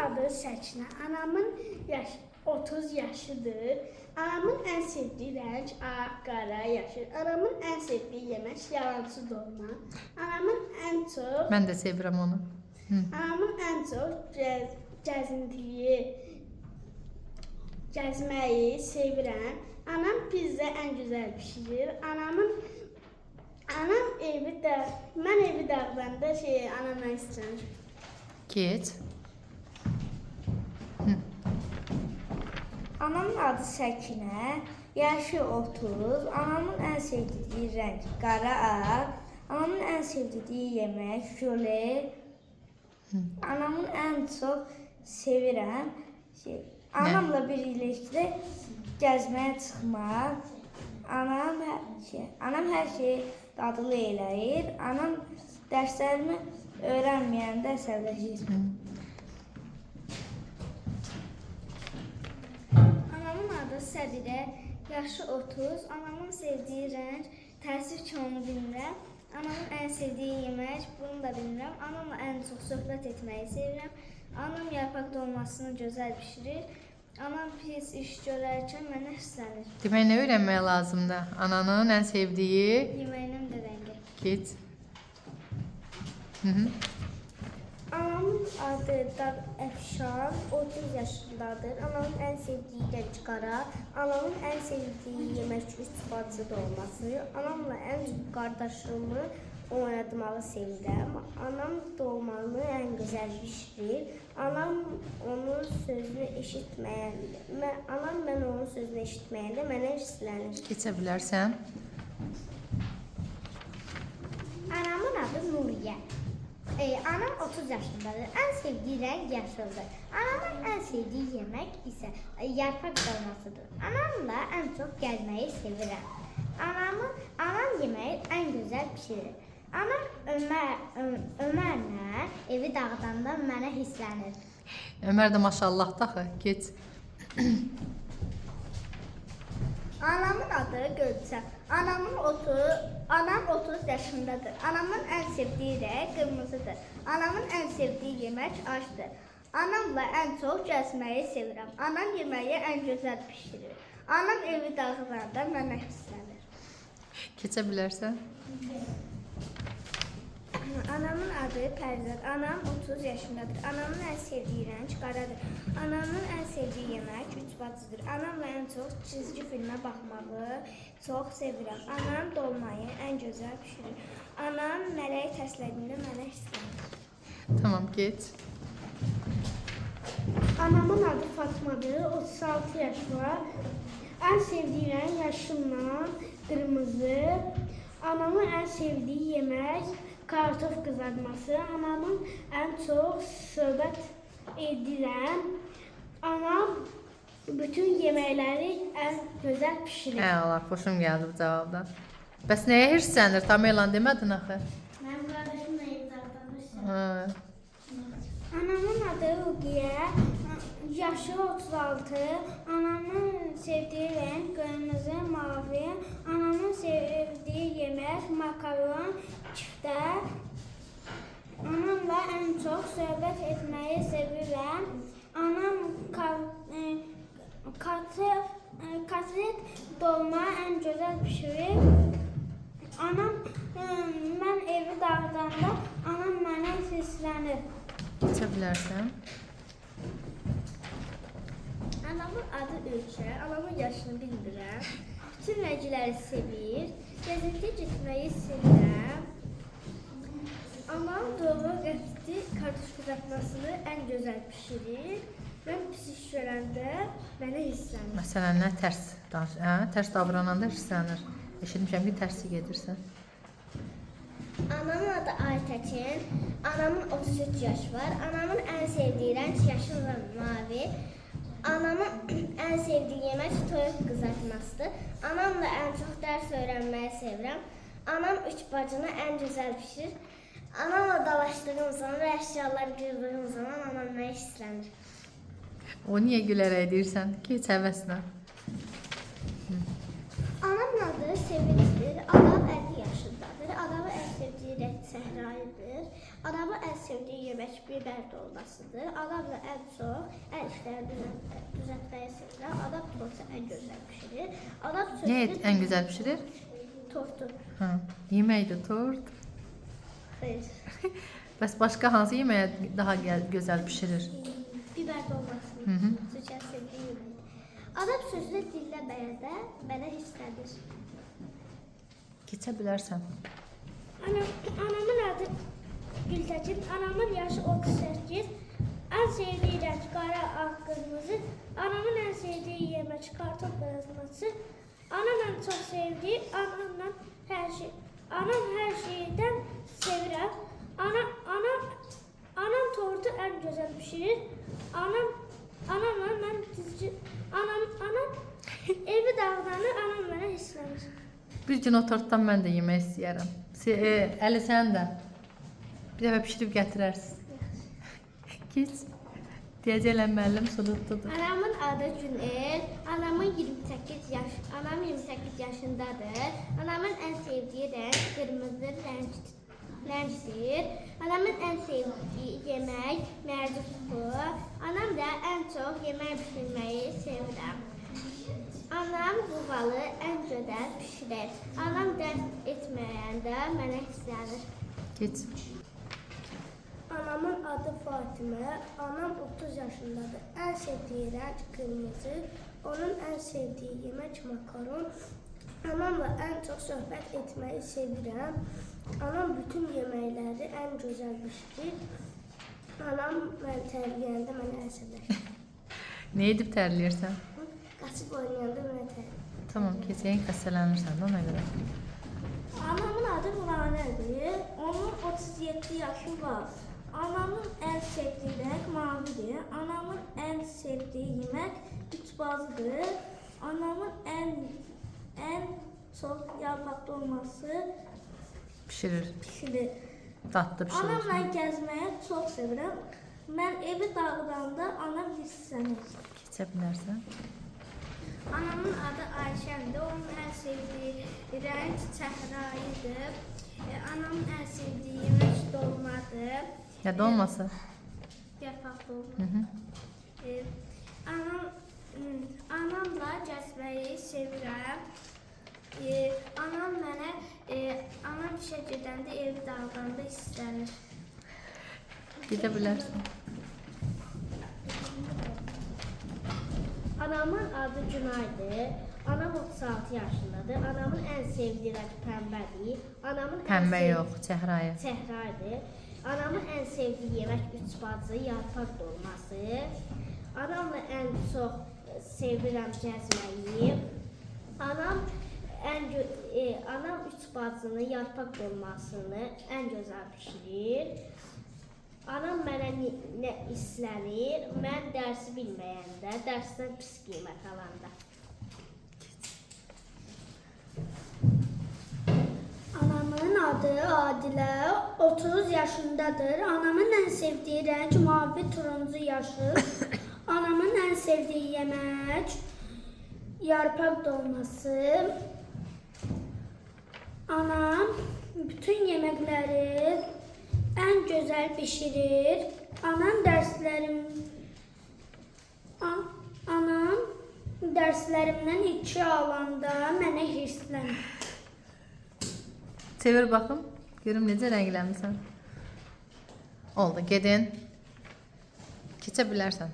adı Səkinə. Anamın yaşı 30 yaşıdır. Anamın ən sevdiyi rəng qara, yaşıl. Anamın ən sevdiyi yemək yalancı dolma. Anamın ən çox Mən də sevirəm onu. Anamın ən çox gəzməyi sevirəm. Anam pizza ən gözəl bişirir. Mən evi dağıdanda anamdan istəyirəm. Geç. Anamın adı Səkinə, yaşı 30, anamın ən sevdiyi rəng qara ağ, anamın ən sevdiyi yemək jöle, anamın ən çox sevirəm, anamla birlikdə gəzməyə çıxmaq, anam hər şeyi dadlı eləyir, anam dərslərimi öyrənməyəndə əsəbləşir. Anamın adı Sədirə, yaşı 30, anamın sevdiyi rəng, təəssüf ki onu bilmirəm. Anamın ən sevdiyi yemək, bunu da bilmirəm. Anamla ən çox söhbət etməyi sevirəm. Anam yarpaq dolmasını gözəl bişirir. Anam pis iş görərkən mənə hirslənir. Demək nə öyrənmək lazımdır? Ananın ən sevdiyi Yeməyinin də rəngi. geç. Anamın adı Əfşan, 30 yaşındadır. Anamın ən sevdiyi rəng qara. Anamın ən sevdiyi yemək 3 bacı dolması. Anamla ən çox qardaşımı oynatmağı sevirəm. Anam dolmanı ən gözəl bişirir. Anam onun sözünü eşitməyəndə, mən onun sözünü eşitməyəndə mənə hirslənir. Keçə bilərsən. Anamın adı Nuriyə. Anam 30 yaşındadır. Ən sevdiyi rəng yaşıldır. Anamın ən sevdiyi yemək isə yarpaq dolmasıdır. Anamla ən çox gəzməyi sevirəm. Anam yeməyi ən gözəl bişirir. Anam Ömərlə evi dağıdanda mənə hirslənir. Ömər də maşallah daxı. Geç. Anamın adı Gülçən. Anam 30 yaşındadır. Anamın ən sevdiyi rəng qırmızıdır. Anamın ən sevdiyi yemək aşdır. Anamla ən çox gəzməyi sevirəm. Anam yeməyi ən gözəl bişirir. Anam evi dağıdanda mənə hirslənir. Keçə bilərsən. Anamın adı Pərzad. Anam 30 yaşındadır. Anamın ən sevdiyi rəng qaradır. Anamın ən sevdiyi yemək 3 bacıdır. Anamla ən çox çizgi filmə baxmağı çox sevirəm. Anam dolmayı ən gözəl bişirir. Anam mələk təslədində mənə hirslənir. Tamam, geç. Anamın adı Fatmadır. 36 yaş var. Ən sevdiyi rəng yaşılla qırmızı. Anamın ən sevdiyi yemək kartof qızartması. Anamın ən çox söhbət edirəm. Anam bütün yeməkləri ən gözəl pişirir. Allah, xoşum gəldi bu cavabdan. Bəs nəyə hirslənir? Tam elan demədin axı. Mənim qardaşımla evdədir. Anamın adı Ruqiyə. Yaşı 36. Anamın sevdiyi rəng qırmızı, mavi. Anamın sevdiyi yemək makaron, küftə. Anamla ən çox söhbət etməyi sevirəm. Anam kotlet dolma ən gözəl bişirir. Mən evi dağıdanda anam mənə hirslənir. Keçə bilərsən. Anamın adı Ülkə. Anamın yaşını bilmirəm. Bütün rəngləri sevir. Gəzintiyə getməyi sevirəm. Anam doğru qəti kartof qızartmasını ən gözəl bişirir. Mən pis iş görəndə mənə hirslənir. Məsələn, nə tərs davrananda hirslənir. Eşitmişəm ki, tərsi gedirsən. Anamın adı Aytəkin. Anamın 33 yaş var. Anamın ən sevdiyi rəng yaşıl və mavi. Anamın ən sevdiyi yemək toyuq qızartmasıdır. Anamla ən çox dərs öyrənməyi sevirəm. Anam 3 bacını ən gözəl bişirir. Anamla dalaşdığım zaman və əşyalar qırdığım zaman anam mənə hirslənir. O niyə gülərək deyirsən? Keç həvəslə. Anamın adı Sevincdir. Adam 50 yaşındadır. Adamın ən sevdiyi rəng səhrayıdır. Anamın ən sevdiyi yemək biber dolmasıdır. Anamla ən çox ən işləri düzəltməyi sevirəm. Anam tortu ən gözəl pişirir. Anam Ne sözünü en güzel pişirir? tortu. Ha, yeməkdir, tort. Hayır. Bəs başqa hansı yeməyə daha gözəl pişirir? Biber dolması. Hı hı. Sütçen sevdiği yemek. Adam sözünü dinlemeye de bana hissedir. Keçə bilərsən. Anamın adı Gültekin. Anamın yaşı 38. En sevdiği renk kara, ak, kırmızı. Anamın en sevdiği yemek karton kızartması. Anam en çok sevdiği anamla her şey. Anam her şeyden sevirəm. Anam tortu en güzel pişirir. Anamla ben dizci. Anam evi dağıdanı anam bana hislenir. Bir gün o tortdan mən də yemək istəyərəm. Əli sən də. Bir dəfə pişirib gətirərsən. Keç. Deyəcəklər müəllim sudutdudur. Anamın adı Günel. Anam 28 yaşındadır. Anamın en sevdiği renk kırmızı renktir. Anamın en sevdiği yemek mercimek supu. Anam da en çok yemek pişirmeyi sevirəm. Anam buğalı en güzel pişirir. Anam ders etməyəndə mənə hisslənir. Keç. Anamın adı Fatimə. Anam 30 yaşındadır. En sevdiği renk kırmızı. Onun en sevdiği yemek makaron. Anamla en çok sohbet etmeyi sevirəm. Anam bütün yemekleri en güzel pişirir. Anam mən tərləyəndə mənə əsəbləşir. Ne edib tərləyirsən? Qaçıb oynayanda mənə tərləyir. Tamam, keçəyin xəstələnirsən də ona görə. Anamın adı Nuranədir. Onun 37 yaşı var. Anamın en sevdiği renk mavidir. Anamın en sevdiği yemek üçbazıdır. Anamın en çok yaprak dolması Pişirir. pişirir. Dadlı pişirir. Anamla gəzməyi çox sevirəm. Mən evi dağıdanda anam hisslənir. Keçə bilərsən. Anamın adı Ayşədir. Onun en sevdiği renk çəhrayıdır. Anamın en sevdiği yemək dolmadır. Ya da olmasa. Yarpaq dolma. Hı hı. Anamla gəzməyi sevirəm. Anam işə gedəndə ev dağıdanda hisslənir. Gedə bilərsən. Anamın adı Günaydır. Anam 36 yaşındadır. Anamın en sevdiği renk pembedir. Anamın Pəmbə yox, çəhrayı. Çəhraydır. Anamın en sevdiği yemek üç bacı, yarpaq dolması. Anamla en çok sevirəm gəzməyi. Anam üç bacını, yarpaq dolmasını en güzel pişirir. Anam mənə nə islənir, mən dərsi bilməyəndə, dərsdən pis qiymət alanda. Anamın adı Adilə, 30 yaşındadır. Anamın en sevdiği renk mavi turuncu yaşı. Anamın en sevdiği yemek yarpaq dolması. Anam bütün yemekleri en güzel pişirir. Anam derslerimden 2 alanda mənə hirslənir. Çevir baxım. Görüm necə rənglənmisən. Oldu, gedin. Keçə bilərsən.